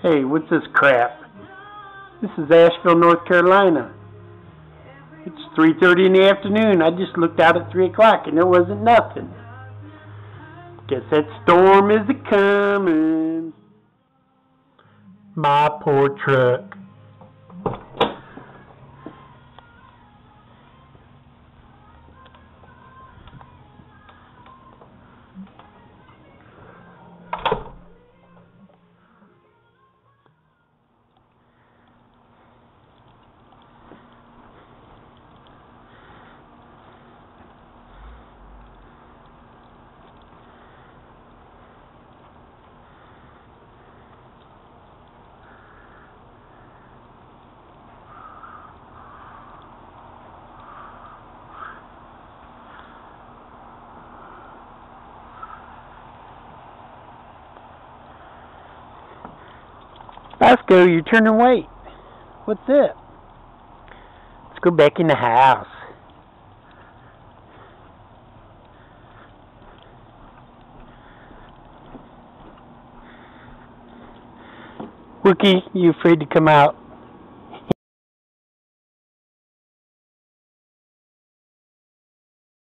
Hey, what's this crap? This is Asheville, North Carolina. It's 3:30 in the afternoon. I just looked out at 3 o'clock and there wasn't nothing. Guess that storm is a-coming. My poor truck. Bosco, you're turning white. What's it? Let's go back in the house. Wookie, you afraid to come out?